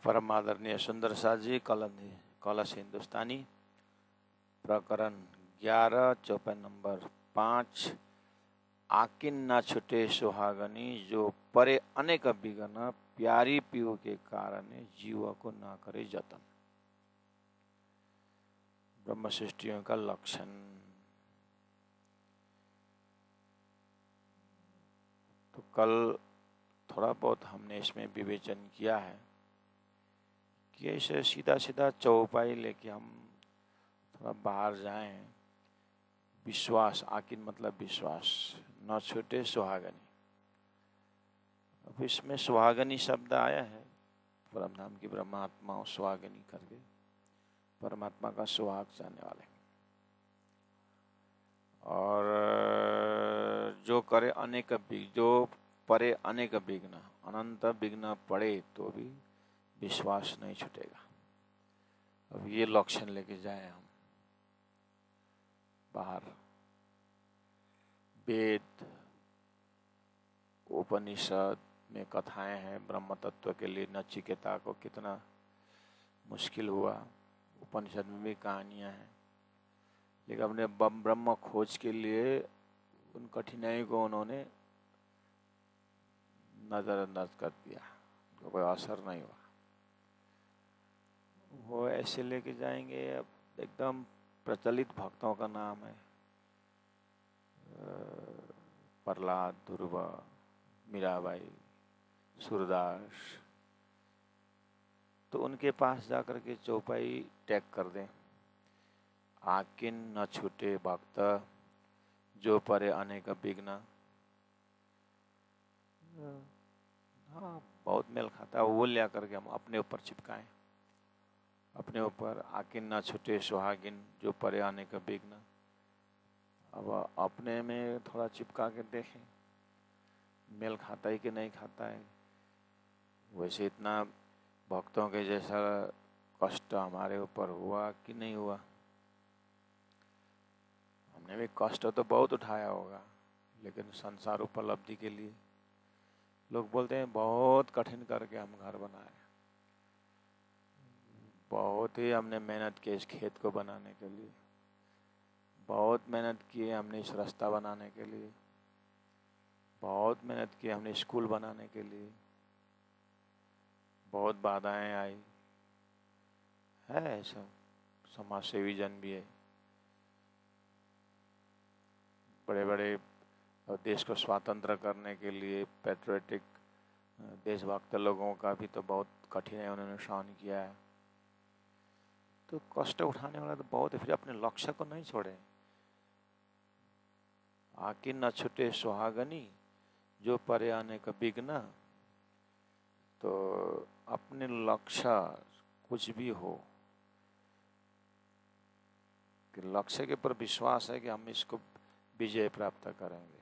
परम आदरणीय सुंदर साथ जी कलश हिंदुस्तानी प्रकरण 11 चौपाई नंबर 5। आकिन न छुटे सुहागनी जो परे अनेक बिगन प्यारी पीऊ के कारण जीव को न करे जतन। ब्रह्म सृष्टियों का लक्षण। तो कल थोड़ा बहुत हमने इसमें विवेचन किया है कि ऐसे सीधा सीधा चौपाई लेके हम थोड़ा बाहर जाएं। विश्वास, आकिन मतलब विश्वास, न छूटे सुहागनी। अब इसमें सुहागनी शब्द आया है परम धाम की ब्रह्मात्मा सुहागनी करके, परमात्मा का सुहाग चाहने वाले। और जो करे अनेक जो परे अनेक विघ्न, अनंत विघ्न पड़े तो भी विश्वास नहीं छूटेगा। अब ये लक्षण लेके जाए हम बाहर। वेद उपनिषद में कथाएं हैं ब्रह्म तत्व के लिए। नचिकेता को कितना मुश्किल हुआ, उपनिषद में भी कहानियां हैं। लेकिन अपने ब्रह्म खोज के लिए उन कठिनाई को उन्होंने नजरअंदाज कर दिया, तो कोई असर नहीं हुआ। वो ऐसे लेके जाएंगे। अब एकदम प्रचलित भक्तों का नाम है प्रहलाद, ध्रुव, मीराबाई, सूरदास। तो उनके पास जाकर के चौपाई टैग कर दें, आकिन न छूटे भक्त जो परे अनेक विघ्न। हाँ, बहुत मेल खाता है। वो ले करके हम अपने ऊपर चिपकाएं, अपने ऊपर। आकिन न छूटे सुहागिन जो परे अनेक विघ्न। अब अपने में थोड़ा चिपका के देखें मेल खाता है कि नहीं खाता है। वैसे इतना भक्तों के जैसा कष्ट हमारे ऊपर हुआ कि नहीं हुआ। हमने भी कष्ट तो बहुत उठाया होगा, लेकिन संसार उपलब्धि के लिए लोग बोलते हैं बहुत कठिन करके हम घर बनाए, बहुत ही हमने मेहनत की इस खेत को बनाने के लिए, बहुत मेहनत की हमने इस रास्ता बनाने के लिए, बहुत मेहनत की हमने स्कूल बनाने के लिए, बहुत बाधाएं आई है। ऐसा समाज सेवी जन भी है, बड़े बड़े देश को स्वतंत्र करने के लिए पैट्रियोटिक देशभक्त लोगों का भी तो बहुत कठिन है, उन्होंने सहन किया है। तो कष्ट उठाने वाला तो बहुत है, फिर अपने लक्ष्य को नहीं छोड़े। आकिन न छूटे सुहागनी जो परे अनेक विघ्न। तो अपने लक्ष्य कुछ भी हो, कि लक्ष्य के ऊपर विश्वास है कि हम इसको विजय प्राप्त करेंगे,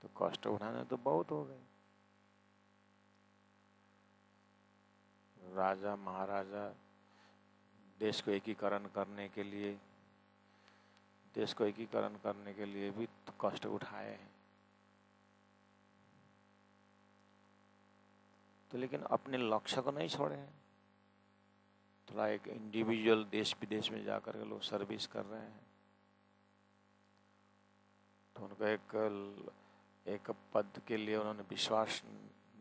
तो कष्ट उठाने तो बहुत हो गए। राजा महाराजा देश को एकीकरण करने के लिए, देश को एकीकरण करने के लिए भी तो कष्ट उठाए हैं। तो लेकिन अपने लक्ष्य को नहीं छोड़े हैं। थोड़ा एक इंडिविजुअल देश विदेश में जाकर के लोग सर्विस कर रहे हैं, तो उनको एक पद के लिए उन्होंने विश्वास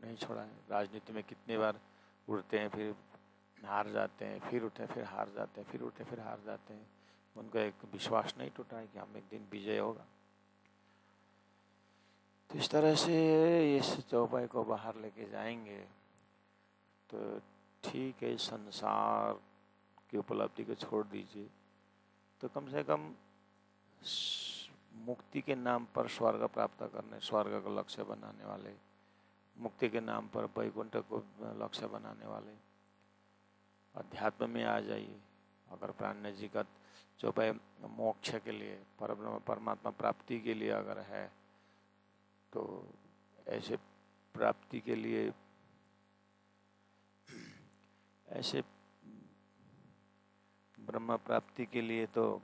नहीं छोड़ा है। राजनीति में कितनी बार उड़ते हैं, फिर हार जाते हैं, फिर उठे फिर हार जाते हैं, फिर उठे फिर हार जाते हैं। उनको एक विश्वास नहीं टूटा है कि हम एक दिन विजय होगा। तो इस तरह से इस चौपाई को बाहर लेके जाएंगे तो ठीक है। संसार की उपलब्धि को छोड़ दीजिए, तो कम से कम मुक्ति के नाम पर स्वर्ग प्राप्त करने, स्वर्ग को लक्ष्य बनाने वाले, मुक्ति के नाम पर वैकुंठ को लक्ष्य बनाने वाले अध्यात्म में आ जाइए। अगर प्राण जी का चौपाई मोक्ष के लिए, परमात्मा प्राप्ति के लिए अगर है, तो ऐसे प्राप्ति के लिए, ऐसे ब्रह्म प्राप्ति के लिए तो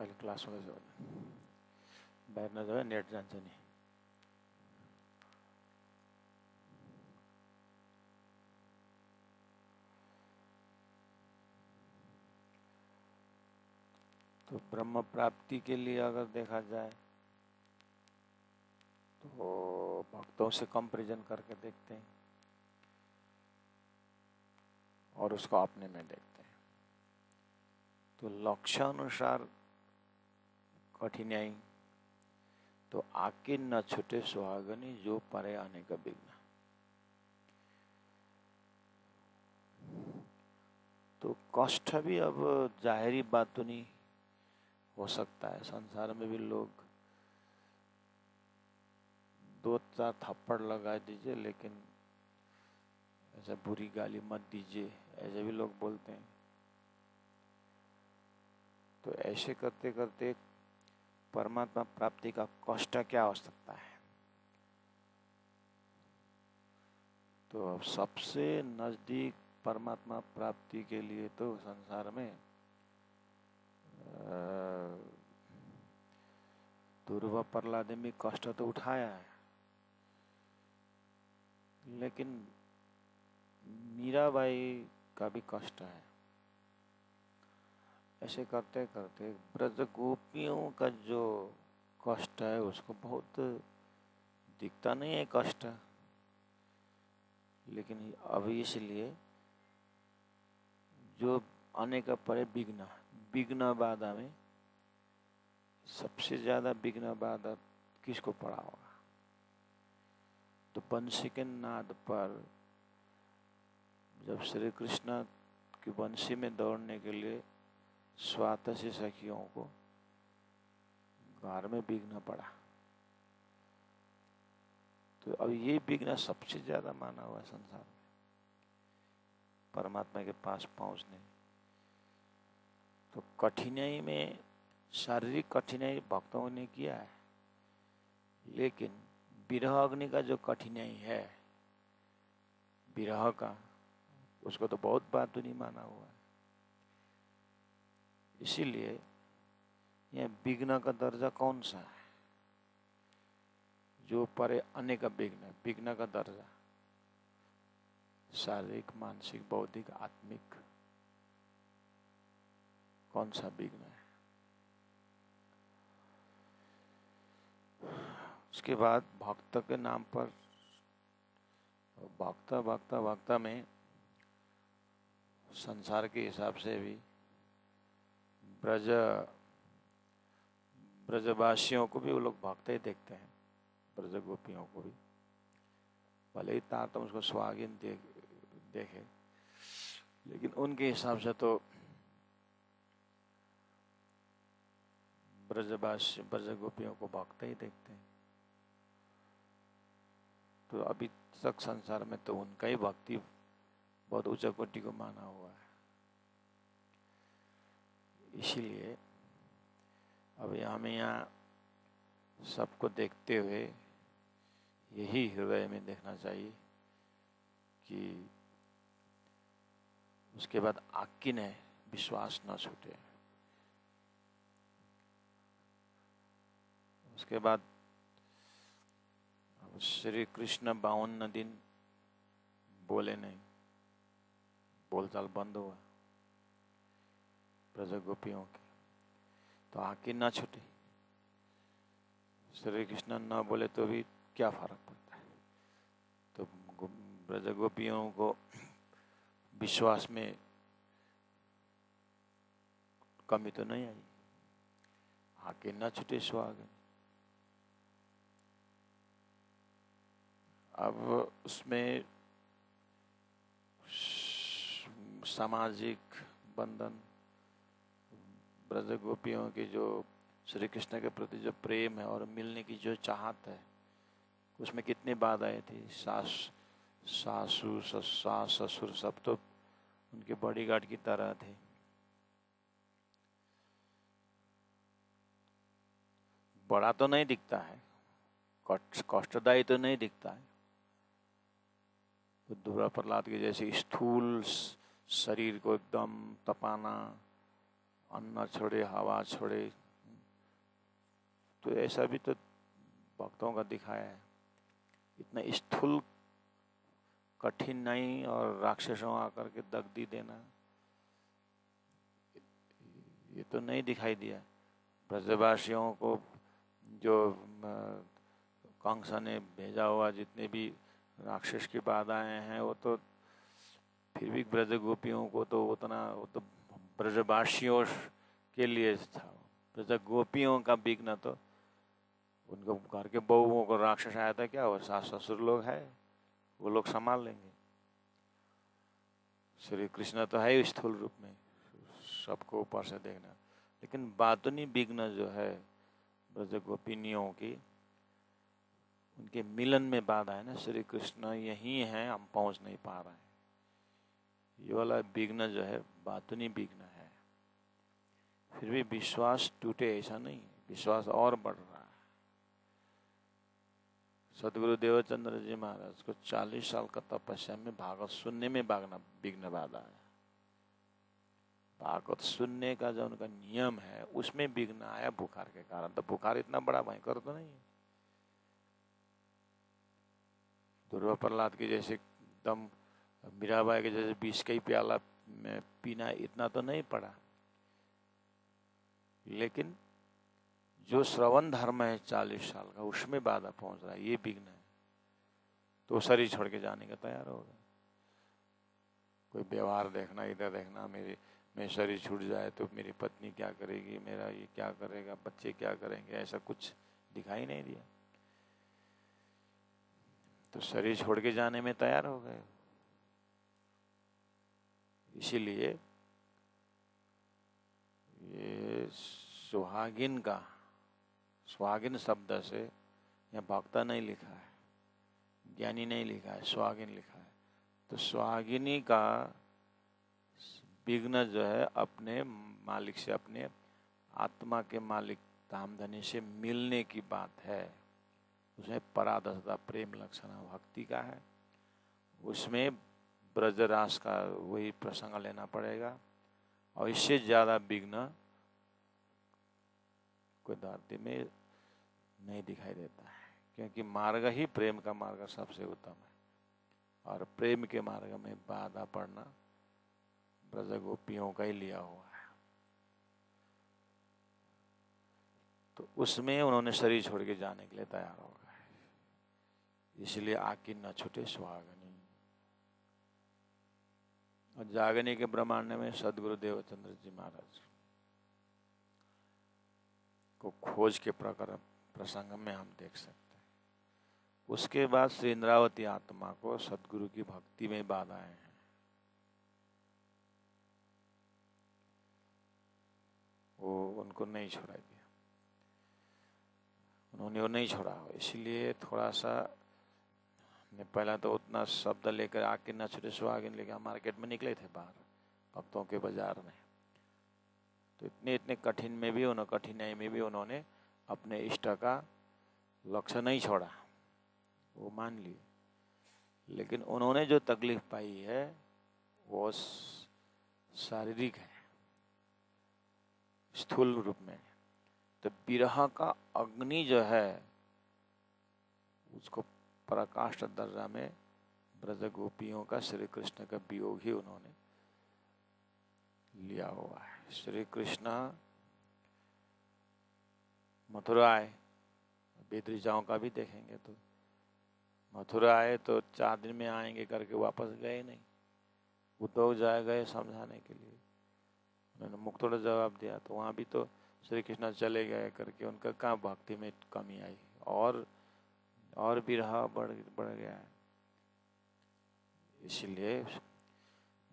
अहिले क्लासमा जाऊ बाहिर नजाऊ नेट जान्छ नि। तो ब्रह्म प्राप्ति के लिए अगर देखा जाए तो भक्तों से कंपैरिजन करके देखते हैं और उसको अपने में देखते हैं। तो लक्ष्य अनुसार कठिनाई तो आके न छूटे सुहागनी जो परे आने का विघ्न। तो कष्ट भी अब जाहिरी बात तो नहीं हो सकता है। संसार में भी लोग 2-4 थप्पड़ लगा दीजिए लेकिन ऐसा बुरी गाली मत दीजिए, ऐसे भी लोग बोलते हैं। तो ऐसे करते करते परमात्मा प्राप्ति का कष्ट क्या हो सकता है। तो अब सबसे नजदीक परमात्मा प्राप्ति के लिए तो संसार में ध्रुव प्रहलाद ने भी कष्ट तो उठाया है, लेकिन मीराबाई का भी कष्ट है। ऐसे करते करते ब्रज गोपियों का जो कष्ट है उसको बहुत दिखता नहीं है कष्ट, लेकिन अभी इसलिए जो आने का परे विघ्न, विघ्न बाधा में सबसे ज्यादा विघ्न बाधा किसको पड़ा होगा। तो बंसी के नाद पर जब श्री कृष्ण की बंसी में दौड़ने के लिए स्वातसी सखियों को घर में विघ्न पड़ा, तो अब ये विघ्न सबसे ज्यादा माना हुआ है संसार में परमात्मा के पास पहुंचने। तो कठिनाई में शारीरिक कठिनाई भक्तों ने किया है, लेकिन विरह अग्नि का जो कठिनाई है विरह का, उसको तो बहुत बात नहीं माना हुआ है। इसीलिए यह विघ्न का दर्जा कौन सा है, जो परे आने का विघ्न, विघ्न का दर्जा शारीरिक, मानसिक, बौद्धिक, आत्मिक, कौन सा विघ्न है। उसके बाद भक्त के नाम पर भक्ता भक्ता भक्ता में संसार के हिसाब से भी ब्रजवासियों को भी वो लोग भक्त ही देखते हैं, ब्रज गोपियों को भी, भले ही तारतम उसको सुहागिन देखे, लेकिन उनके हिसाब से तो ब्रज गोपियों को भक्त ही देखते हैं। तो अभी तक संसार में तो उनका ही भक्ति बहुत ऊंचा कोटि को माना हुआ है। इसीलिए अब हमें यहाँ सबको देखते हुए यही हृदय में देखना चाहिए कि उसके बाद आकिन है विश्वास न छूटे। उसके बाद श्री कृष्ण 52 दिन बोले नहीं, बोलचाल बंद हुआ ब्रज गोपियों की, तो आकिन न छूटे। श्री कृष्ण न बोले तो भी क्या फर्क पड़ता है। तो ब्रज गोपियों को विश्वास में कमी तो नहीं आई, आकिन न छूटे सुहागिन। अब उसमें सामाजिक बंधन, ब्रज गोपियों की जो श्री कृष्ण के प्रति जो प्रेम है और मिलने की जो चाहत है, उसमें कितनी बाधाएं थी। सासू सास ससुर सब तो उनके बॉडीगार्ड की तरह थे। बड़ा तो नहीं दिखता है, कष्टदायी तो नहीं दिखता है। तो ध्रुव प्रहलाद के जैसे स्थूल शरीर को एकदम तपाना, अन्न छोड़े हवा छोड़े, तो ऐसा भी तो भक्तों का दिखाया है। इतना स्थूल कठिनाई और राक्षसों आकर के दगदी देना, ये तो नहीं दिखाई दिया। ब्रजवासियों को जो कंस ने भेजा हुआ जितने भी राक्षस की बाधाएं हैं, वो तो फिर भी ब्रज गोपियों को तो उतना, वो तो ब्रजवासियों के लिए था। ब्रज गोपियों का बिघ्न तो उनको घर के बहुओं को राक्षस आया था क्या, वो सास ससुर लोग है, वो लोग संभाल लेंगे। श्री कृष्ण तो है स्थूल रूप में, सबको ऊपर से देखना, लेकिन बातुनी विघ्न जो है ब्रज गोपिनियों की, उनके मिलन में बाधा है ना। श्री कृष्ण यही है, हम पहुंच नहीं पा रहे हैं। ये वाला विघ्न जो है बातुनी विघ्न है। फिर भी विश्वास टूटे ऐसा नहीं, विश्वास और बढ़ रहा है। सदगुरु देवचंद्र जी महाराज को 40 साल का तपस्या में भागवत सुनने में विघ्न बाधा है। भागवत सुनने का जो उनका नियम है उसमें विघ्न आया बुखार के कारण। तो बुखार इतना बड़ा भयंकर तो नहीं है। ध्रुव प्रहलाद के जैसे एकदम, मीराबाई के जैसे 20 का ही प्याला में पीना इतना तो नहीं पड़ा, लेकिन जो श्रवण धर्म है 40 साल का, उसमें बाधा पहुंच रहा है, ये विघ्न है। तो शरीर छोड़ के जाने का तैयार होगा। कोई व्यवहार देखना, इधर देखना, मेरे शरीर छूट जाए तो मेरी पत्नी क्या करेगी, मेरा ये क्या करेगा, बच्चे क्या करेंगे, ऐसा कुछ दिखाई नहीं दिया। तो शरीर छोड़ के जाने में तैयार हो गए। इसीलिए ये सुहागिन का, सुहागिन शब्द से यहाँ भक्ता नहीं लिखा है, ज्ञानी नहीं लिखा है, सुहागिन लिखा है। तो सुहागिनी का विघ्न जो है अपने मालिक से, अपने आत्मा के मालिक धामधनी से मिलने की बात है। उसमें पराधसता प्रेम लक्षण भक्ति का है। उसमें ब्रजरास का वही प्रसंग लेना पड़ेगा। और इससे ज्यादा विघ्न कोई धरती में नहीं दिखाई देता है, क्योंकि मार्ग ही प्रेम का मार्ग सबसे उत्तम है। और प्रेम के मार्ग में बाधा पड़ना ब्रज गोपियों का ही लिया हुआ है। तो उसमें उन्होंने शरीर छोड़ के जाने के लिए तैयार हो गए। इसलिए आकी न छूटे सुहागनी। और जागने के ब्रह्मांड में सदगुरु देवचंद्र जी महाराज को खोज के प्रसंग में हम देख सकते हैं। उसके बाद श्री इंद्रावती आत्मा को सदगुरु की भक्ति में बाधाएं हैं। वो उनको नहीं छोड़ा दिया, उन्होंने वो नहीं छोड़ा। इसलिए थोड़ा सा ने पहला तो उतना शब्द लेकर आके न छूटे सुहागिन लेकर मार्केट में निकले थे बाहर भक्तों के बाजार में। तो इतने कठिन में भी, उन्होंने कठिनाई में भी उन्होंने अपने इष्ट का लक्ष्य नहीं छोड़ा, वो मान लिए। लेकिन उन्होंने जो तकलीफ पाई है वो शारीरिक है, स्थूल रूप में। तो विरह का अग्नि जो है उसको पराकाष्ठ दर्जा में ब्रज गोपियों का श्री कृष्ण का वियोग ही उन्होंने लिया हुआ है। श्री कृष्ण मथुरा आए, बेदरीजाओं का भी देखेंगे तो मथुरा आए तो 4 दिन में आएंगे करके वापस गए नहीं। उद्धव जाए गए समझाने के लिए, उन्होंने मुख थोड़ा जवाब दिया। तो वहाँ भी तो श्री कृष्ण चले गए करके उनका कहाँ भक्ति में कमी आई, और विरह बढ़ गया है। इसलिए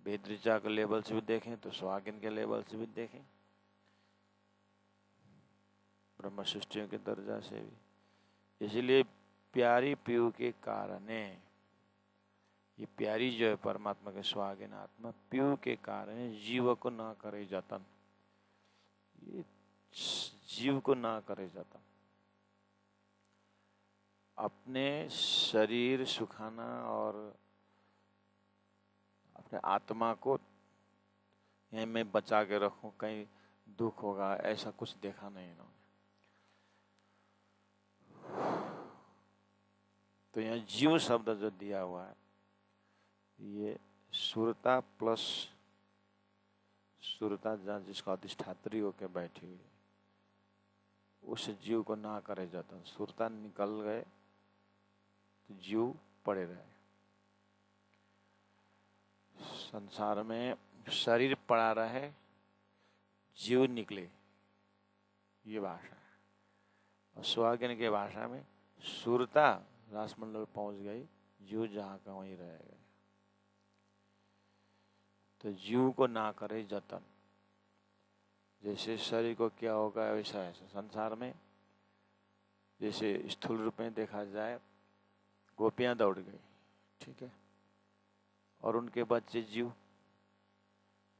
बेदरीचा के लेवल से भी देखें तो सुहागिन के लेवल से भी देखें, ब्रह्म सृष्टियों के दर्जा से भी। इसलिए प्यारी पीयू के कारण, ये प्यारी जो है परमात्मा के सुहागिन आत्मा, पीयू के कारण जीव को ना करे जतन, ये जीव को ना करे जतन। अपने शरीर सुखाना और अपने आत्मा को यहीं मैं बचा के रखूं, कहीं दुख होगा, ऐसा कुछ देखा नहीं इन्होंने। तो यहाँ जीव शब्द जो दिया हुआ है ये सुरता प्लस सुरता जहाँ जिसका अधिष्ठात्री होकर बैठी हुई उस जीव को ना करे जतन। सुरता निकल गए तो जीव पड़े रहे। संसार में शरीर पड़ा रहे, जीव निकले, ये भाषा है। और सुहागिन के भाषा में सुरता रासमंडल पहुंच गई, जीव जहाँ का वहीं रह गए। तो जीव को ना करे जतन। जैसे शरीर को क्या होगा वैसा है संसार में। जैसे स्थूल रूप में देखा जाए, गोपियां दौड़ गई, ठीक है, और उनके बच्चे जीव,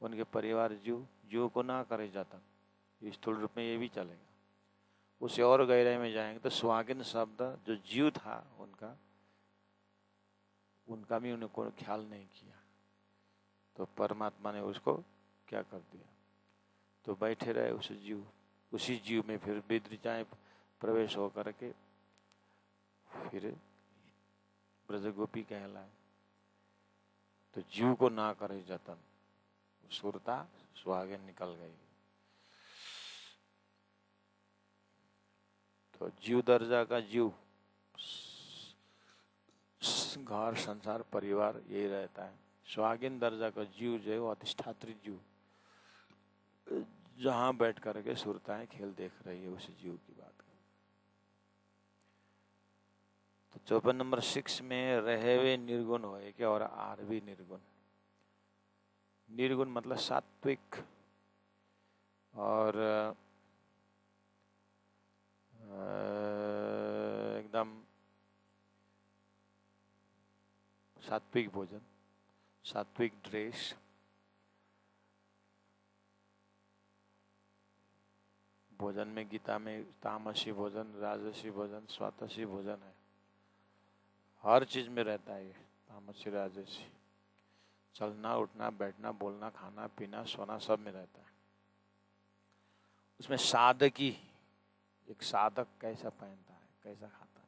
उनके परिवार जीव, जीव को ना करे जतन। स्थूल रूप में ये भी चलेगा। उसे और गहराई में जाएंगे तो सुहागिन शब्द जो जीव था उनका भी उन्हें कोई ख्याल नहीं किया, तो परमात्मा ने उसको क्या कर दिया, तो बैठे रहे उस जीव, उसी जीव में फिर विद्रिचाएं प्रवेश हो करके फिर ब्रजगोपी कहलाए। तो जीव को ना करे जतन, सुरता सुहागिन निकल गई। तो जीव दर्जा का जीव, घर संसार परिवार यही रहता है। सुहागिन दर्जा का जीव जो है वो अधिष्ठात्री जीव, जहां बैठ करके सुरताएं खेल देख रही है, उस जीव की बात कर। तो 54 नंबर 6 में रहेवे निर्गुण होए के और आर भी निर्गुण। निर्गुण मतलब सात्विक और एकदम सात्विक भोजन, सात्विक ड्रेस, भोजन में गीता में तामसी भोजन, राजसी भोजन, स्वातसी भोजन है। हर चीज में रहता है ये तामसी राजसी। चलना उठना बैठना बोलना खाना पीना सोना सब में रहता है। उसमें साधकी, एक साधक कैसा पहनता है, कैसा खाता है,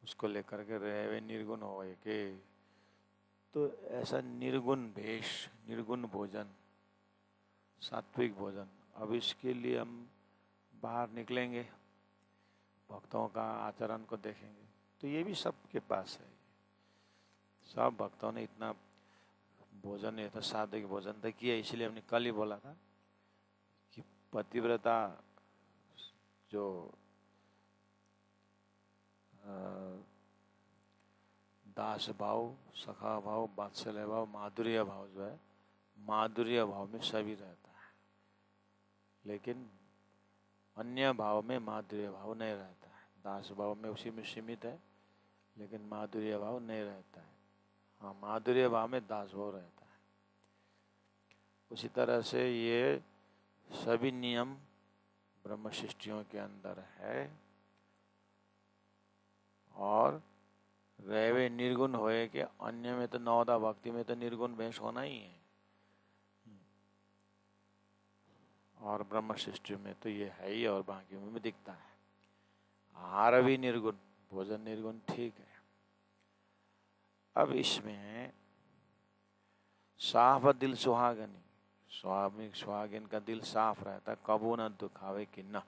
उसको लेकर के रहे निर्गुण हो के। तो ऐसा निर्गुण भेष, निर्गुण भोजन, सात्विक भोजन। अब इसके लिए हम बाहर निकलेंगे, भक्तों का आचरण को देखेंगे, तो ये भी सबके पास है। सब भक्तों ने इतना भोजन, इतना सात्विक भोजन तक किया। इसलिए हमने कल ही बोला था कि पतिव्रता जो दास भाव, सखा भाव, वात्सल्य भाव, माधुर्य भाव जो है, माधुर्य भाव में सभी रहता है, लेकिन अन्य भाव में माधुर्य भाव नहीं रहता है। दास भाव में उसी में सीमित है, लेकिन माधुर्य भाव नहीं रहता है। हाँ, माधुर्य भाव में दास भाव रहता है। उसी तरह से ये सभी नियम ब्रह्म सृष्टियों के अंदर है। और रहे निर्गुण होए के अन्य में तो नवदा भक्ति में तो निर्गुण भेष होना ही है, और ब्रह्म सृष्टि में तो ये है ही, और बाकी में भी दिखता है। आहार भी निर्गुण, भोजन निर्गुण, ठीक है। अब इसमें साफ दिल सुहागनी, स्वामी सुहागिन का दिल साफ रहता है, कबो ना दुखावे कि ना,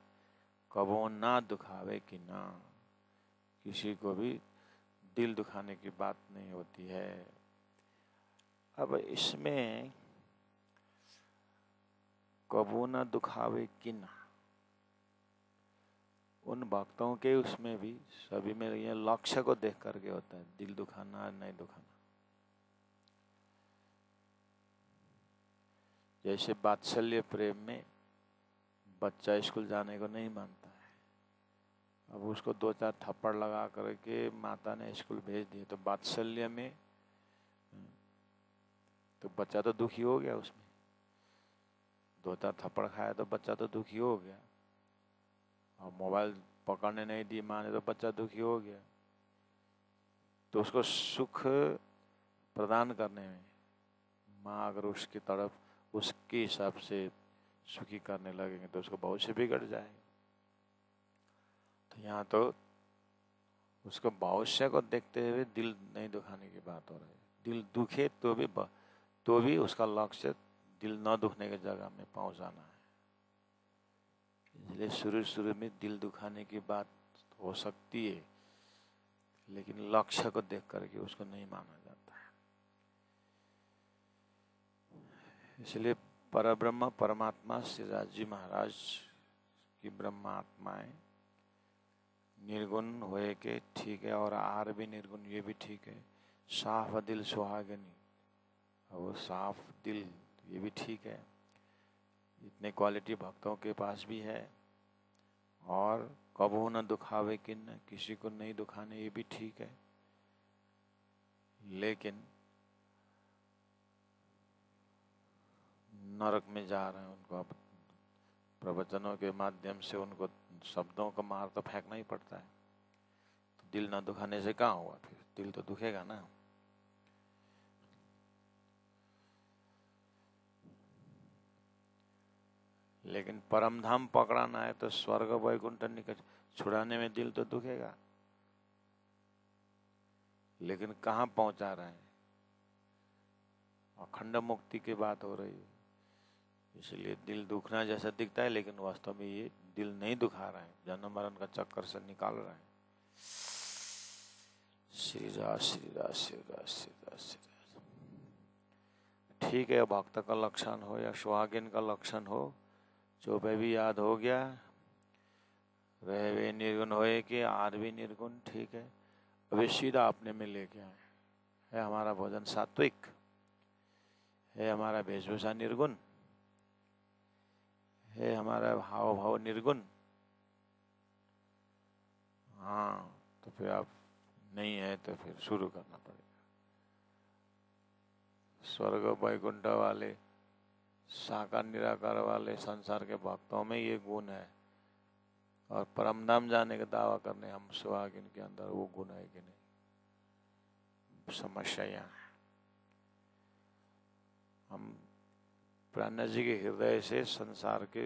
कबो ना दुखावे कि ना, किसी को भी दिल दुखाने की बात नहीं होती है। अब इसमें कबो ना दुखावे कि ना, उन भक्तों के उसमें भी सभी में ये लक्ष्य को देख करके होता है, दिल दुखाना नहीं दुखाना। जैसे वात्सल्य प्रेम में बच्चा स्कूल जाने को नहीं मानता है, अब उसको 2-4 थप्पड़ लगा करके माता ने स्कूल भेज दिए, तो वात्सल्य में तो बच्चा तो दुखी हो गया, उसमें 2-4 थप्पड़ खाया तो बच्चा तो दुखी हो गया। और मोबाइल पकड़ने नहीं दी माँ ने तो बच्चा दुखी हो गया। तो उसको सुख प्रदान करने में माँ अगर उसकी तरफ उसके हिसाब से सुखी करने लगेंगे तो उसको बहुत से बिगड़ जाएगा। तो यहाँ तो उसको भविष्य को देखते हुए दिल नहीं दुखाने की बात हो रही है। दिल दुखे तो भी उसका लक्ष्य दिल न दुखने की जगह में पहुंचाना है। इसलिए शुरू में दिल दुखाने की बात हो सकती है, लेकिन लक्ष्य को देख करके उसको नहीं माना जाता है। इसलिए परब्रह्म परमात्मा श्रीराज जी महाराज की ब्रह्म आत्माएं निर्गुण होए के ठीक है, और आर भी निर्गुण, ये भी ठीक है। साफ दिल सुहागनी, वो साफ दिल ये भी ठीक है। इतने क्वालिटी भक्तों के पास भी है। और कबहू न दुखावे किन्न, किसी को नहीं दुखाने, ये भी ठीक है। लेकिन नरक में जा रहे हैं, उनको अब प्रवचनों के माध्यम से उनको शब्दों का मार तो फेंकना ही पड़ता है। तो दिल ना दुखाने से कहाँ हुआ, फिर दिल तो दुखेगा ना। लेकिन परम धाम पकड़ाना है तो स्वर्ग वैकुंठ निकट छुड़ाने में दिल तो दुखेगा। लेकिन कहाँ पहुंचा रहे हैं, अखंड मुक्ति की बात हो रही है। इसलिए दिल दुखना जैसा दिखता है, लेकिन वास्तव में ये दिल नहीं दुखा रहे हैं, जन्म मरण का चक्कर से निकाल रहे हैं। श्री राज श्री राज श्री राज श्री राज श्री राज। ठीक है, भक्त का लक्षण हो या सुहागिन का लक्षण हो, चौपे भी याद हो गया, रह वे निर्गुण होए कि आर भी निर्गुण, ठीक है। अभी सीधा अपने में लेके आए, है हमारा भोजन सात्विक, है हमारा वेशभूषा निर्गुण, है हमारा हाव भाव निर्गुण। हाँ, तो फिर आप नहीं है तो फिर शुरू करना पड़ेगा। स्वर्ग वैकुंठ वाले, साकार निराकार वाले संसार के भक्तों में ये गुण है, और परमधाम जाने का दावा करने हम सुहागिन के अंदर वो गुण है कि नहीं, समस्या यहाँ है। हम प्राण जी के हृदय से संसार के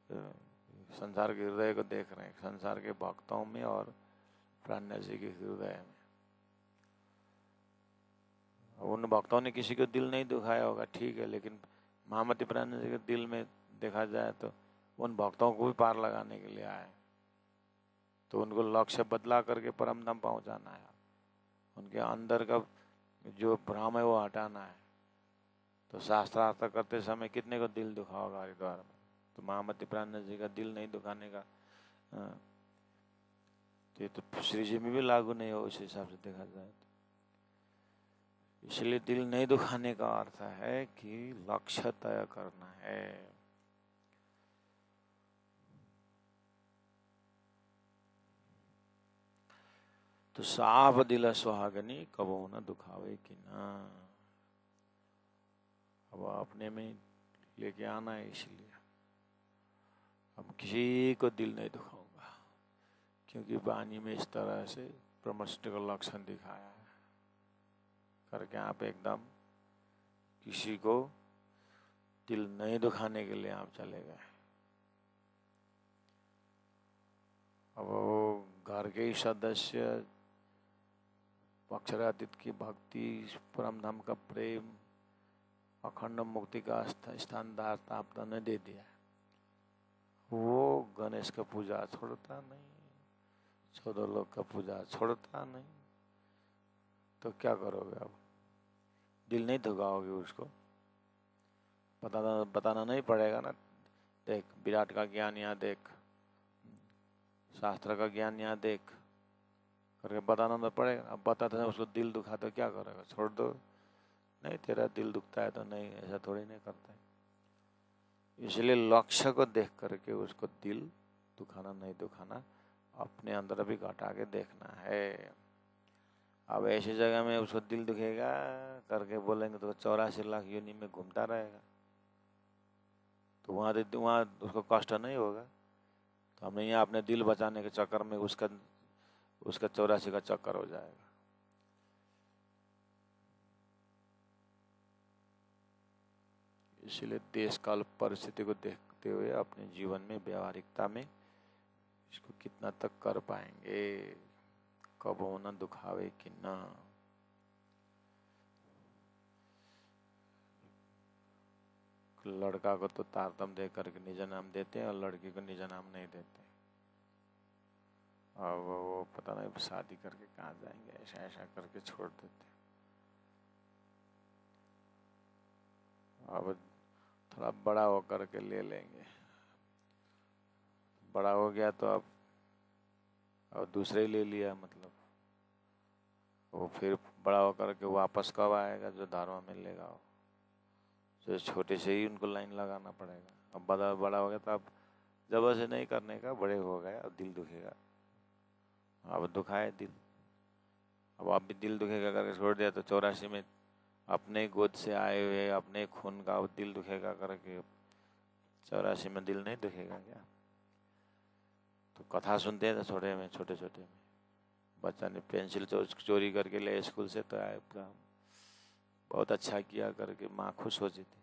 हृदय को देख रहे हैं, संसार के भक्तों में और प्राण जी के हृदय में। उन भक्तों ने किसी को दिल नहीं दुखाया होगा, ठीक है, लेकिन महामती प्राण जी के दिल में देखा जाए तो उन भक्तों को भी पार लगाने के लिए आए। तो उनको लक्ष्य बदला करके परम धाम पहुंचाना है। उनके अंदर का जो भ्रम है वो हटाना है। तो शास्त्रार्थ करते समय कितने को दिल दुखा होगा हरिद्वार में, तो महामती प्राण जी का दिल नहीं दुखाने का तो ये तो श्री जी में भी लागू नहीं हो उस हिसाब से देखा जाए तो। इसलिए दिल नहीं दुखाने का अर्थ है कि लक्ष्य तय करना है। तो साफ दिल सुहागनी कबो न दुखावे कि ना, अब अपने में लेके आना है। इसलिए अब किसी को दिल नहीं दुखाऊंगा, क्योंकि वाणी में इस तरह से प्रमष्ट का लक्षण दिखाया है करके आप एकदम किसी को दिल नहीं दुखाने के लिए आप चले गए। अब वो घर के ही सदस्य, अक्षरातीत की भक्ति, परम धाम का प्रेम, अखंड मुक्ति का स्थानदार आपने दे दिया, वो गणेश का पूजा छोड़ता नहीं, 14 लोग का पूजा छोड़ता नहीं, तो क्या करोगे अब? दिल नहीं दुखाओगे उसको? बताना नहीं पड़ेगा ना, देख विराट का ज्ञान यहाँ देख, शास्त्र का ज्ञान यहाँ देख करके बताना तो पड़ेगा। अब बताते हैं उसको दिल दुखा तो क्या करेगा? छोड़ दो। नहीं, तेरा दिल दुखता है तो नहीं, ऐसा थोड़ी नहीं करता है। इसलिए लक्ष्य को देख करके उसको दिल दुखाना नहीं दुखाना अपने अंदर भी घटा के देखना है। अब ऐसी जगह में उसको दिल दुखेगा करके बोलेंगे तो 84 लाख योनि में घूमता रहेगा, तो वहाँ उसको कष्ट नहीं होगा। तो हमने यहाँ अपने दिल बचाने के चक्कर में उसका 84 का चक्कर हो जाएगा। इसलिए देश काल परिस्थिति को देखते हुए अपने जीवन में, व्यवहारिकता में इसको कितना तक कर पाएंगे, कबो न दुखावे कि न। लड़का को तो तारतम दे करके निज नाम देते हैं और लड़की को निज नाम नहीं देते। और वो पता नहीं शादी करके कहाँ जाएंगे, ऐसा ऐसा करके छोड़ देते। अब थोड़ा बड़ा होकर के ले लेंगे। बड़ा हो गया तो अब दूसरे ही ले लिया, मतलब वो फिर बड़ा होकर के वापस कब आएगा जो धारवा में लेगा वो। तो छोटे से ही उनको लाइन लगाना पड़ेगा। अब बड़ा हो गया तो अब जबरदस्ती नहीं करने का, बड़े हो गए अब दिल दुखेगा। अब दुखाए दिल, अब आप भी दिल दुखेगा करके छोड़ दिया तो 84 में अपने गोद से आए हुए अपने खून का अब दिल दुखेगा करके 84 में दिल नहीं दुखेगा क्या? तो कथा सुनते हैं तो छोटे छोटे में बच्चा ने पेंसिल चोरी करके ले स्कूल से तो आए, बहुत अच्छा किया करके माँ खुश हो जाती।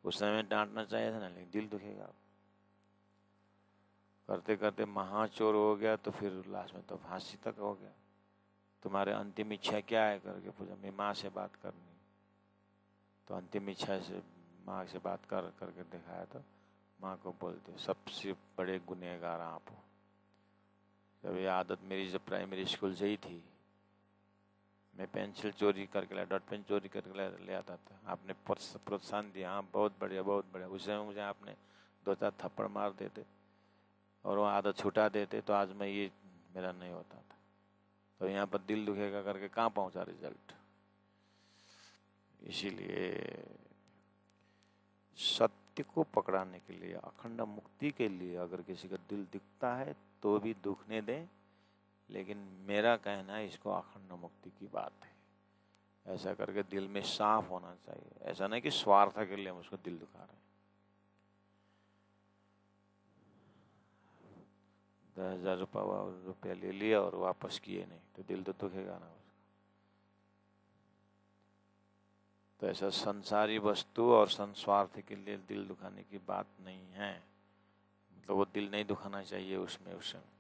उस समय डांटना चाहिए था ना, लेकिन दिल दुखेगा। करते करते महाचोर हो गया तो फिर लास्ट में तो फांसी तक हो गया। तुम्हारे अंतिम इच्छा क्या है करके पूछा, मैं माँ से बात करनी। तो अंतिम इच्छा से माँ से बात करके दिखाया तो माँ को बोलते सबसे बड़े गुनहगार आप हो। जब ये आदत मेरी जब प्राइमरी स्कूल से ही थी, मैं पेंसिल चोरी करके लाया, डॉट पेन चोरी करके ले आता था। आपने प्रोत्साहन दिया, हाँ बहुत बढ़िया बहुत बढ़िया। उस समय मुझे आपने 2-4 थप्पड़ मार देते और वो आदत छुटा देते तो आज मैं ये मेरा नहीं होता था। तो यहाँ पर दिल दुखेगा करके कहाँ पहुँचा रिजल्ट। इसीलिए सत्य को पकड़ाने के लिए, अखंड मुक्ति के लिए अगर किसी का दिल दिखता है तो भी दुखने दें, लेकिन मेरा कहना है इसको अखंड मुक्ति की बात है। ऐसा करके दिल में साफ होना चाहिए। ऐसा नहीं कि स्वार्थ के लिए हम उसको दिल दुखा रहे हैं। 10,000 रुपया ले लिया और वापस किए नहीं तो दिल तो दुखेगा ना उसका। तो ऐसा संसारी वस्तु और संस्वार्थ के लिए दिल दुखाने की बात नहीं है। मतलब वो दिल नहीं दुखाना चाहिए उसमें उस समय।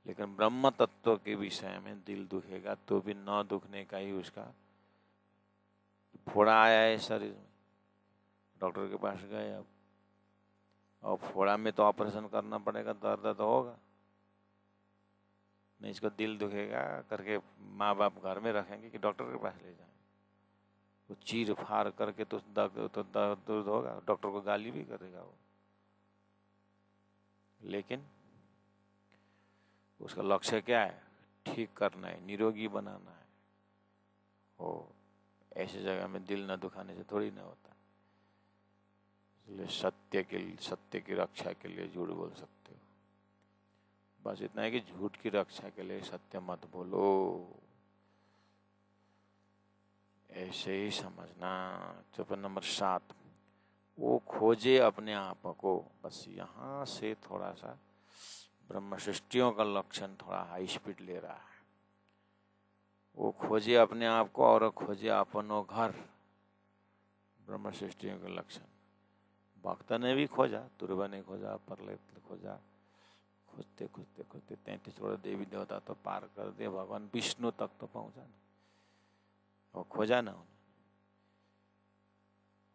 लेकिन ब्रह्म तत्व के विषय में दिल दुखेगा तो भी न दुखने का ही उसका। फोड़ा आया है शरीर में, डॉक्टर के पास गए अब, और फोड़ा में तो ऑपरेशन करना पड़ेगा, दर्द तो होगा नहीं। इसको दिल दुखेगा करके माँ बाप घर में रखेंगे कि डॉक्टर के पास ले जाएं। वो चीर फाड़ करके तो दर्द होगा, डॉक्टर को गाली भी करेगा वो। लेकिन उसका लक्ष्य क्या है? ठीक करना है, निरोगी बनाना है। हो ऐसी जगह में दिल न दुखाने से थोड़ी ना होता। इसलिए सत्य की रक्षा के लिए झूठ बोल सकते हो। बस इतना है कि झूठ की रक्षा के लिए सत्य मत बोलो, ऐसे ही समझना। चौपाई नंबर 7, वो खोजे अपने आप को। बस यहाँ से थोड़ा सा ब्रह्म सृष्टियों का लक्षण थोड़ा हाई स्पीड ले रहा है। वो खोजे अपने आप को और खोजे अपनो घर, ब्रह्म सृष्टियों के लक्षण। भक्त ने भी खोजा, तुरबा ने खोजा, परलेत ने खोजा, खोजते खोजते खोजते 33 करोड़ देवी देवता तो पार कर दिए, भगवान विष्णु तक तो पहुंचा नहीं, वो खोजा ना उन्होंने।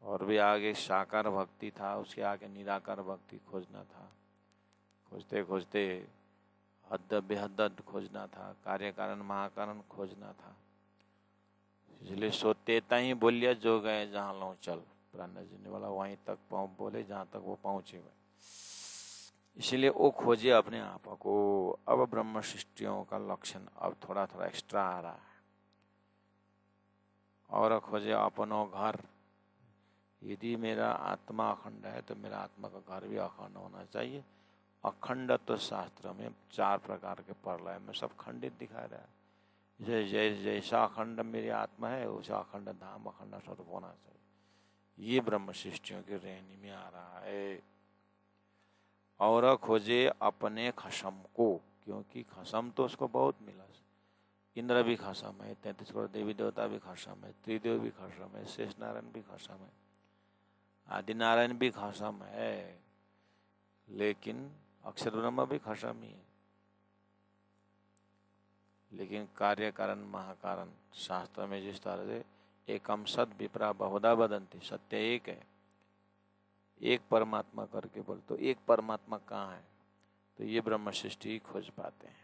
और भी आगे साकार भक्ति था, उसके आगे निराकार भक्ति खोजना था। खोजते खोजते हद बेहद खोजना था, कार्य कारण महाकारण खोजना था। इसलिए सोतेता ही बोलिया जो गए जहाँ लो चल, प्राण जीने वाला वहीं तक बोले जहाँ तक वो पहुंचे हुए। इसलिए वो खोजे अपने आप को। अब ब्रह्म सृष्टियों का लक्षण अब थोड़ा थोड़ा एक्स्ट्रा आ रहा है। और खोजे अपनो घर। यदि मेरा आत्मा अखंड है तो मेरा आत्मा का घर भी अखंड होना चाहिए। अखंड तो शास्त्र में 4 प्रकार के प्रलय में सब खंडित दिखा रहा है। जैसा अखंड मेरी आत्मा है वैसा अखंड धाम अखंड स्वरूप होना चाहिए। ये ब्रह्म सृष्टियों की रेणी में आ रहा है। और खोजे अपने खसम को, क्योंकि खसम तो उसको बहुत मिला। इंद्र भी खसम है, 33 करोड़ देवी देवता भी खसम है, त्रिदेव भी खसम है, शेष नारायण भी खसम है, आदि नारायण भी खसम है, लेकिन अक्षर ब्रह्म भी खसम ही है। लेकिन कार्य कारण महाकारण शास्त्र में जिस तरह से एकम सद विप्रा बहुधा वदंती, सत्य एक है, एक परमात्मा करके बोल, तो एक परमात्मा कहाँ है? तो ये ब्रह्म सृष्टि खोज पाते हैं।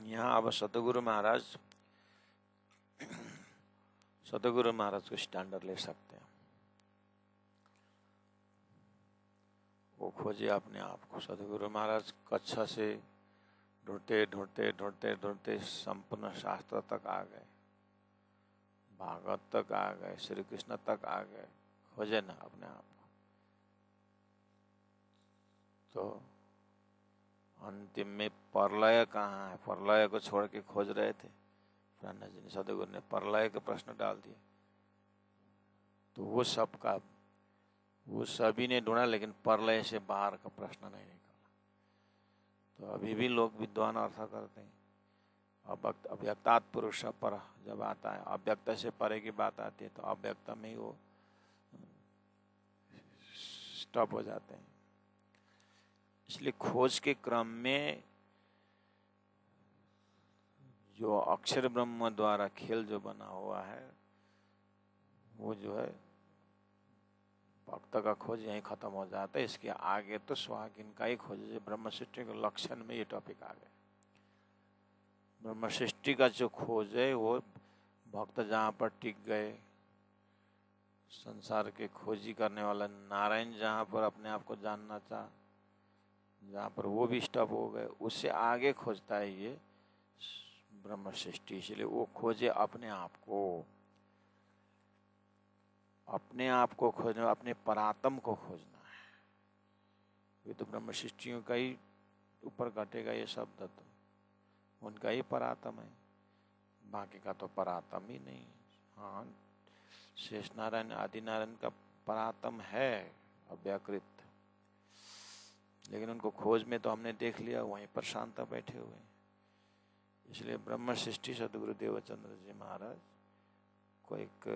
यहाँ अब सतगुरु महाराज को स्टैंडर्ड ले सकते हैं। वो खोजे अपने आप को। सतगुरु महाराज कक्षा से ढूंढते ढूंढते ढूंढते ढूंढते संपूर्ण शास्त्र तक आ गए, भागवत तक आ गए, श्री कृष्ण तक आ गए, खोजे ना अपने आप को। तो अंतिम में प्रलय कहाँ है? प्रलय को छोड़ के खोज रहे थे ब्रह्मा जी ने। सतगुरु ने प्रलय के प्रश्न डाल दिए, तो वो सभी ने ढूंढा, लेकिन प्रलय से बाहर का प्रश्न नहीं निकला। तो अभी भी लोग विद्वान अर्थ करते हैं, अव्यक्तात् पुरुष पर जब आता है, अव्यक्त से परे की बात आती है, तो अव्यक्त में ही वो स्टॉप हो जाते हैं। इसलिए खोज के क्रम में जो अक्षर ब्रह्म द्वारा खेल जो बना हुआ है, वो जो है भक्त का खोज यहीं खत्म हो जाता है। इसके आगे तो सुहागिन का ही खोज है। ब्रह्म सृष्टि के लक्षण में ये टॉपिक आ गया। ब्रह्म सृष्टि का जो खोज है वो भक्त जहाँ पर टिक गए, संसार के खोजी करने वाला नारायण जहाँ पर अपने आप को जानना चाहा, जहाँ पर वो भी स्टॉप हो गए, उससे आगे खोजता है ये ब्रह्म सृष्टि। इसलिए वो खोजे अपने आप को, अपने आप को खोजना, अपने परात्म को खोजना है। ये तो ब्रह्म सृष्टियों का ही ऊपर घटेगा ये शब्द, तो उनका ही परात्म है, बाकी का तो परात्म ही नहीं। हाँ, शेष नारायण आदि नारायण का परात्म है अव्याकृत, लेकिन उनको खोज में तो हमने देख लिया, वहीं पर शांत बैठे हुए। इसलिए ब्रह्म सृष्टि सदगुरु देवचंद्र जी महाराज को एक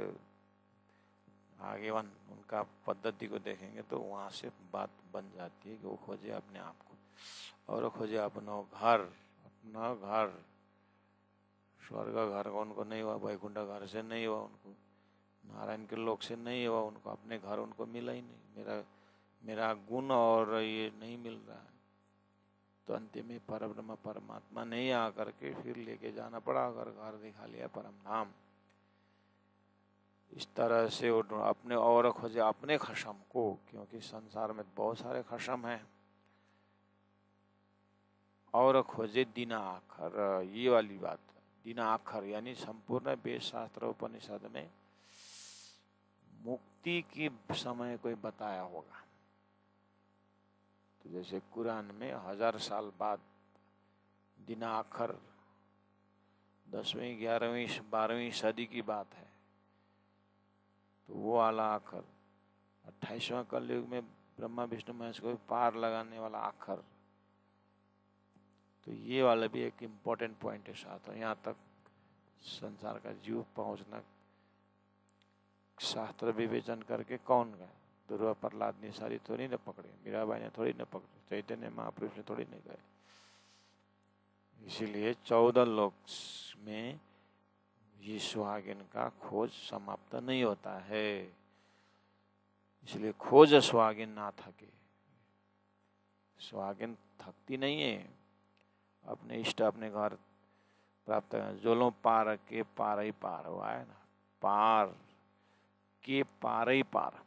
आगे उनका पद्धति को देखेंगे तो वहाँ से बात बन जाती है कि वो खोजे अपने आप को, और खोजे अपना घर स्वर्ग घर का उनको नहीं हुआ, वैकुंठ घर से नहीं हुआ उनको, नारायण के लोक से नहीं हुआ उनको, अपने घर उनको मिला ही नहीं। मेरा गुण और ये नहीं मिल रहा है, तो अंतिम में परब्रह्म परमात्मा नहीं आकर के फिर लेके जाना पड़ा, अगर घर दिखा लिया परम धाम। इस तरह से वो अपने और खोजे अपने खशम को, क्योंकि संसार में बहुत सारे खशम हैं, और खोजे दीना आखर। ये वाली बात, दीना आखर यानी संपूर्ण वेद शास्त्र उपनिषद में मुक्ति की समय कोई बताया होगा। तो जैसे कुरान में 1000 साल बाद दीना आखर 10वीं 11वीं 12वीं सदी की बात है, तो वो वाला आखर 28वां कलयुग में ब्रह्मा विष्णु महेश को पार लगाने वाला आखर। तो ये वाला भी एक इम्पोर्टेंट पॉइंट है साथ। यहाँ तक संसार का जीव पहुंचना शास्त्र विवेचन करके कौन गए? ध्रुव प्रहलाद ने सारी थोड़ी न पकड़े, मीराबाई ने थोड़ी न पकड़े, चैतन्य महापुरुष ने थोड़ी न गए। इसीलिए 14 लोक में ये सुहागिन का खोज समाप्त नहीं होता है। इसलिए खोज सुहागिन ना थके। सुहागिन थकती नहीं है, अपने इष्ट अपने घर प्राप्त करना। जो लोग पार के पार ही पार हुआ है ना, पार के पार ही पार।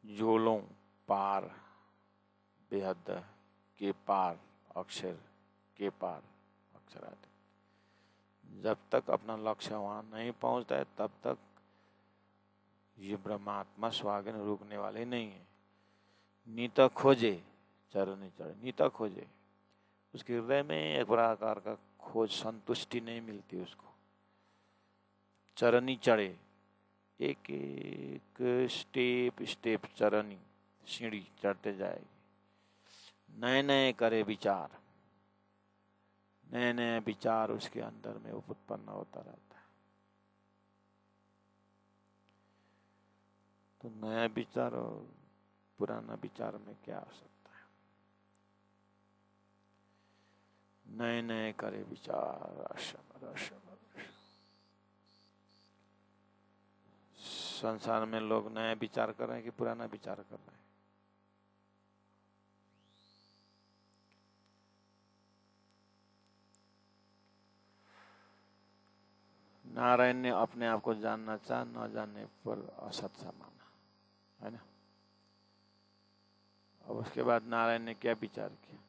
जो लोग पार बेहद के पार अक्षर के पार अक्षर आते, जब तक अपना लक्ष्य वहां नहीं पहुंचता है तब तक ये ब्रह्मात्मा सुहागिन रुकने वाले नहीं है। नीता खोजे चरण चढ़े, नीता खोजे, उसके हृदय में एक प्रकार का खोज संतुष्टि नहीं मिलती उसको। चरनी चढ़े, एक एक स्टेप चरनी सीढ़ी चढ़ते जाएगी। नए नए करे विचार, नए नए विचार उसके अंदर में उत्पन्न होता रहता है। तो नया विचार और पुराना विचार में क्या हो सकता है? नए नए करे विचार अशम रशम। संसार में लोग नया विचार कर रहे हैं कि पुराना विचार कर रहे हैं? नारायण ने अपने आप को जानना चाहा, न जानने पर असत सा माना, है ना। अब उसके बाद नारायण ने क्या विचार किया?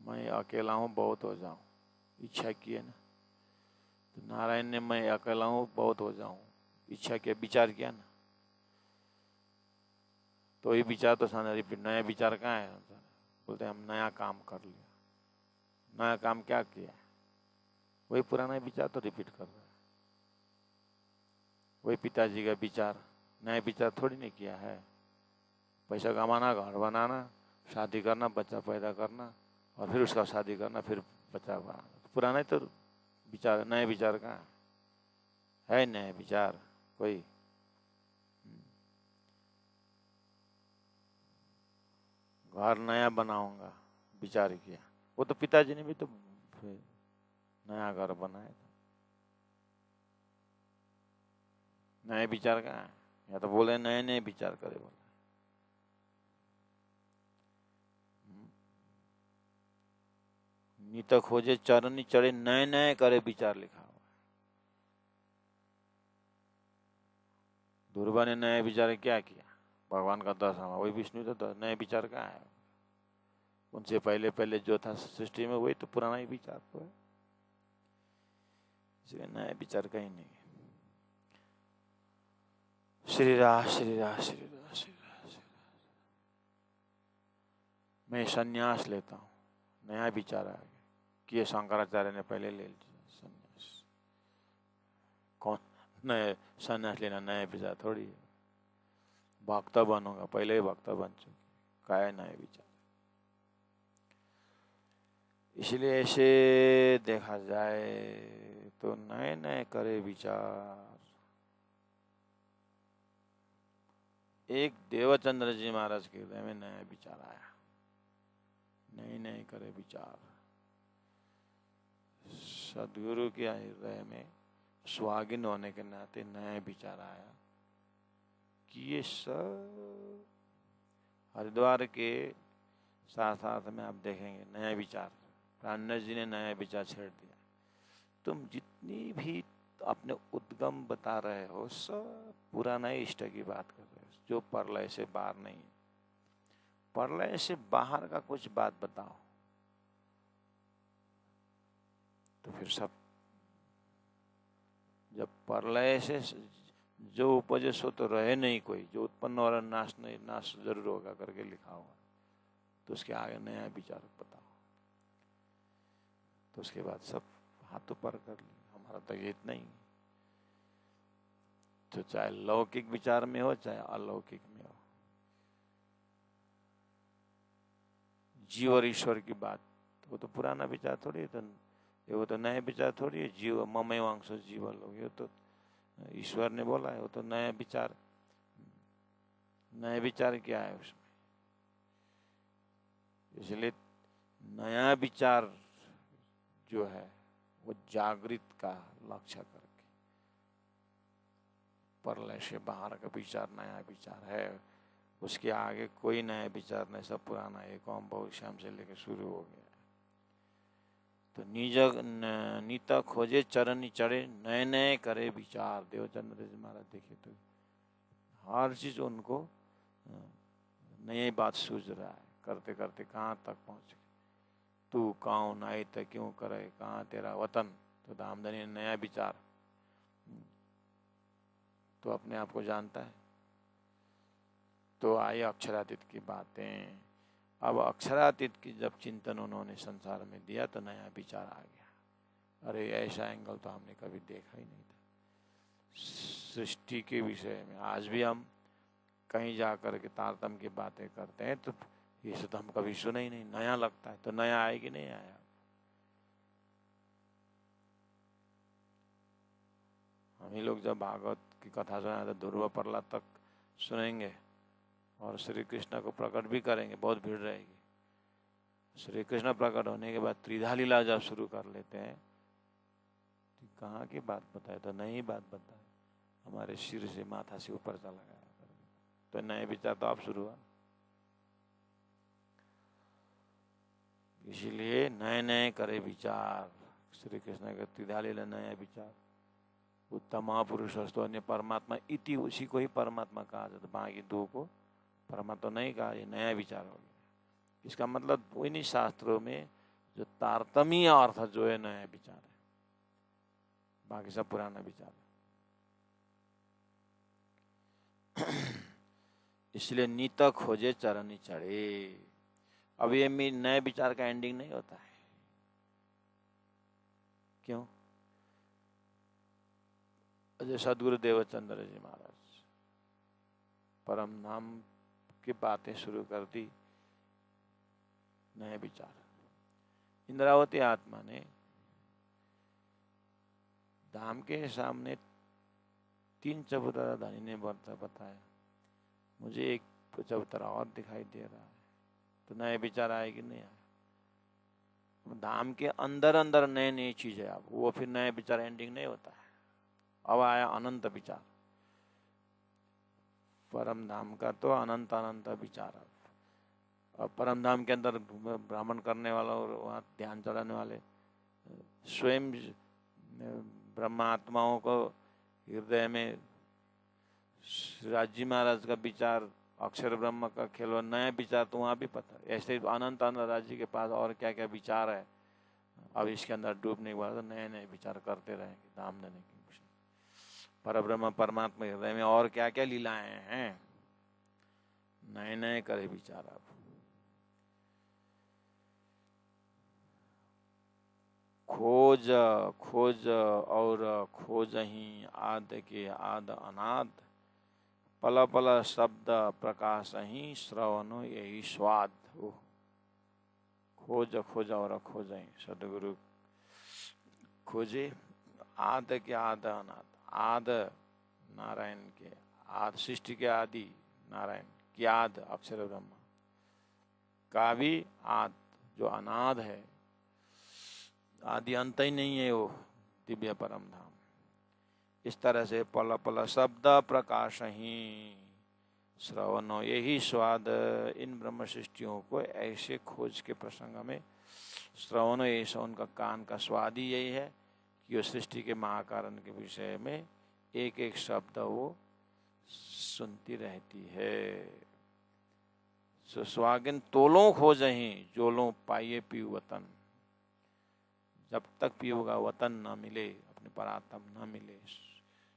मैं अकेला हूँ, बहुत हो जाऊं, इच्छा की है ना। तो नारायण ने मैं अकेला हूँ, बहुत हो जाऊं, इच्छा किया, विचार किया ना। तो ये विचार तो सामने रिपीट, नया विचार कहाँ है? बोलते हम नया काम कर लिया। नया काम क्या किया? वही पुराना विचार तो रिपीट कर रहा है। वही पिताजी का विचार, नया विचार थोड़ी नहीं किया है। पैसा कमाना, घर बनाना, शादी करना, बच्चा पैदा करना और फिर उसका शादी करना, फिर बच्चा बनाना। पुराना ही तो विचार, नए विचार कहाँ है? नए विचार कोई? घर नया बनाऊंगा विचार किया। वो तो पिताजी ने भी तो नया घर बनाया था। नए विचार कहाँ है? या तो बोले नए नए विचार करे, बोले नित खोजे चरनी चढ़े, नए नए करे विचार लिखा हुआ है। ध्रुवा ने नए विचार क्या किया? भगवान का दर्शन, वही विष्णु तो नए विचार कहाँ है? उनसे पहले पहले जो था सृष्टि में, वही तो पुराना ही विचार तो है। इसलिए नया विचार कहीं नहीं है। श्री राम श्री राम श्री राम श्री राम। मैं संन्यास लेता हूँ, नया विचार आ गया कि ये शंकराचार्य ने पहले ले लिया संन्यास। कौन नए संन्यास लेना नया विचार थोड़ी है। भक्त बनूंगा, पहले ही भक्त बन चुके, क्या है नए विचार? इसलिए ऐसे देखा जाए तो नए नए करे विचार। एक देवचंद्र जी महाराज के हृदय में नया विचार आया, नए नए करे विचार। सदगुरु के हृदय में सुहागिन होने के नाते नया विचार आया कि ये सब हरिद्वार के साथ साथ में आप देखेंगे नया विचार। प्राणनाथ जी ने नया विचार छेड़ दिया। तुम जितनी भी अपने उद्गम बता रहे हो, सब पुराना ही इष्ट की बात कर रहे हो, जो प्रलय से बाहर नहीं। प्रलय से बाहर का कुछ बात बताओ। तो फिर सब, जब प्रलय से जो उपजे सो तो रहे नहीं कोई, जो उत्पन्न हो रहा नाश नहीं, नाश जरूर होगा करके लिखा हुआ, तो उसके आगे नया विचार बताओ। तो उसके बाद सब हाथों पर कर लिया, हमारा तो ये इतना ही। तो चाहे लौकिक विचार में हो चाहे अलौकिक में हो, जीव और ईश्वर की बात, वो तो पुराना विचार थोड़ी है, वो तो नए विचार थोड़ी है। जीव ममय वांश जीव लोग, ये तो ईश्वर ने बोला है, वो तो नया विचार। नया विचार क्या है उसमें? इसलिए नया विचार जो है वो जागृत का लक्ष्य करके, प्रलय से बाहर का विचार नया विचार है। उसके आगे कोई नया विचार नहीं, सब पुराना एक ओम बहुत श्याम से लेकर शुरू हो गया। तो नीता खोजे चरण चढ़े, नए नए करे विचार। देवचंद्र जी महाराज देखिए तो हर चीज उनको नई बात सूझ रहा है, करते करते कहाँ तक पहुँच गए। तू कौन आई तो क्यों करे, कहाँ तेरा वतन। तो धामधनी ने नया विचार, तो अपने आप को जानता है। तो आई अक्षरातीत की बातें। अब अक्षरातीत की जब चिंतन उन्होंने संसार में दिया तो नया विचार आ गया। अरे ऐसा एंगल तो हमने कभी देखा ही नहीं था सृष्टि के विषय में। आज भी हम कहीं जा कर के तारतम्य की बातें करते हैं तो ये तो हम कभी सुने ही नहीं, नया लगता है। तो नया आया कि नहीं आया? हम ही लोग जब भागवत की कथा सुना तो ध्रुव प्रहलाद तक सुनेंगे और श्री कृष्ण को प्रकट भी करेंगे, बहुत भीड़ रहेगी। श्री कृष्ण प्रकट होने के बाद त्रिधा लीला जब शुरू कर लेते हैं तो कहाँ की बात बताए, तो नई बात बताए, हमारे सिर से माथा से ऊपर चला गया। तो नए विचार तो आप शुरू हुआ। इसीलिए नए नए करे विचार, श्री कृष्ण के त्रिधा लीला नया विचार। उत्तम पुरुषस्तु अन्य परमात्मा इति, उसी को ही परमात्मा कहा जाता, बाकी दो को परमात्मा नहीं कहा। ये नया विचार हो गया। इसका मतलब इन्हीं शास्त्रों में जो तारतम्य अर्थ जो है नया विचार है, बाकी सब पुराना विचार है। इसलिए नीत खोजे चरनी चढ़े। अब ये नए विचार का एंडिंग नहीं होता है। क्यों? अजय सदगुरु देवचंद्र जी महाराज परम नाम की बातें शुरू कर दी, नए विचार। इंद्रावती आत्मा ने धाम के सामने 3 चबूतरा धनी ने बताया, मुझे एक चबूतरा और दिखाई दे रहा है। तो नए विचार आए कि नहीं आए? धाम के अंदर अंदर नए नई चीजें, अब वो फिर नए विचार एंडिंग नहीं होता है। अब आया अनंत विचार। परम धाम का तो अनंत अनंत विचार। अब परम धाम के अंदर भ्रमण करने वाला और वहाँ ध्यान चढ़ाने वाले स्वयं ब्रह्मात्माओं को हृदय में राजी महाराज का विचार, अक्षर ब्रह्म का खेल, नया विचार तो वहाँ भी पता है। ऐसे अनंत अनंत राज्य के पास और क्या क्या विचार है, अब इसके अंदर डूबने के बाद तो नए नए विचार करते रहेंगे धाम देने की। परब्रह्म परमात्मा हृदय में और क्या क्या लीलाएं हैं, नए नए करे विचार। आप खोज खोज और खोज ही आद के आद अनाद, पल पल शब्द प्रकाश ही श्रवण यही स्वाद। खोज खोज और खोज ही, सदगुरु खोजे आद के आद अनाद। आद नारायण के, आद सृष्टि के आदि नारायण की आद अक्षर ब्रह्म का भी आद जो अनाद है, आदि अंत ही नहीं है, वो दिव्य परम धाम। इस तरह से पल पल शब्द प्रकाश ही श्रवण यही स्वाद। इन ब्रह्म सृष्टियों को ऐसे खोज के प्रसंग में श्रवण, ऐसा उनका कान का स्वाद ही यही है कि वो सृष्टि के महाकारण के विषय में एक एक शब्द वो सुनती रहती है। स्वागन तोलों खोज ही जोलों पाइये पीऊ वतन। जब तक पीऊ का वतन न मिले, अपने परात्म न मिले,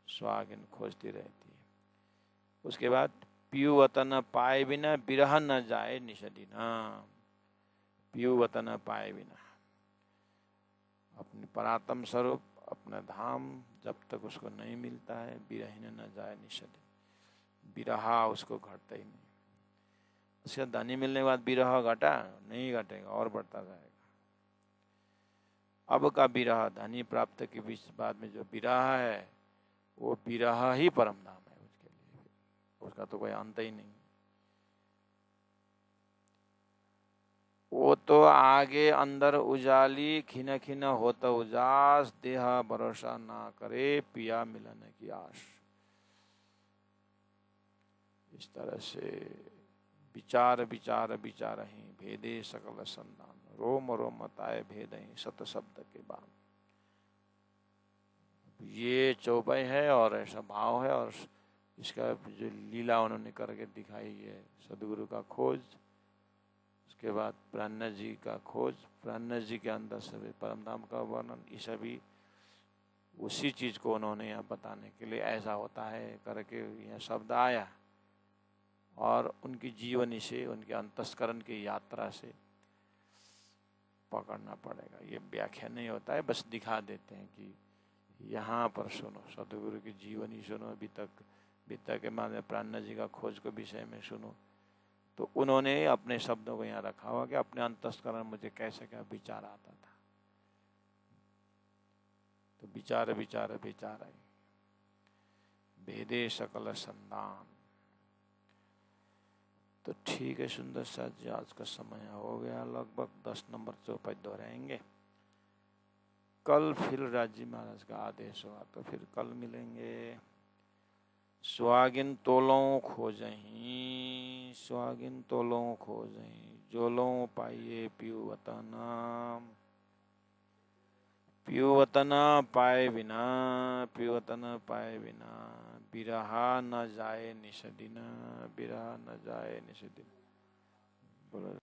स्वागन खोजती रहती है। उसके बाद पीऊ वतन पाए बिना बिरह न जाए निषदिना। पीऊ वतन पाए बिना अपने परात्म स्वरूप, अपना धाम जब तक उसको नहीं मिलता है, बिरहीन न जाए निषदिन। बिरहा उसको घटता ही नहीं। उसका धनी मिलने के बाद बिरह घटा नहीं, घटेगा और बढ़ता जाएगा। अब का बिरह, धनी प्राप्त के बीच बाद में जो बिरह है, वो बिरह ही परम धाम है उसके लिए, उसका तो कोई अंत ही नहीं। वो तो आगे अंदर उजाली खिन खिन होता उजास, देह भरोसा ना करे पिया मिलन की आश। इस तरह से विचार विचार विचार ही भेदे सकल संधान, रोम रोम ताए भेद ही सत शब्द के बाद। ये चौपाई है और ऐसा भाव है, और इसका जो लीला उन्होंने करके दिखाई है, सदगुरु का खोज, उसके बाद प्राणनाथ जी का खोज, प्राणनाथ जी के अंदर से परमधाम का वर्णन, ये सभी उसी चीज को उन्होंने यहाँ बताने के लिए ऐसा होता है करके यह शब्द आया। और उनकी जीवनी से, उनके अंतस्करण की यात्रा से पकड़ना पड़ेगा। ये व्याख्या नहीं होता है, बस दिखा देते हैं कि यहाँ पर सुनो, सदगुरु की जीवनी सुनो, बीता के माध्यम प्राणनाथ जी का खोज के विषय में सुनो। तो उन्होंने अपने शब्दों को यहाँ रखा हुआ कि अपने अंतस्करण मुझे कैसे क्या विचार आता था। तो विचार विचार विचार है, भेदे सकल संदान। तो ठीक है सुंदर साथ जी, आज का समय हो गया लगभग। 10 नंबर चौपाई दोहराएंगे कल, फिर राजी महाराज का आदेश हुआ तो फिर कल मिलेंगे। सुहागिन तोलों खोजहीं, सुहागिन तोलों खोजहीं, जोलों पाइये पीऊ वतना, पीऊ वतना पाए बिना, पीऊ वतना पाए बिना, बिरहा न जाए निषदिन, बिरहा न जाए निषदिन। बोलो।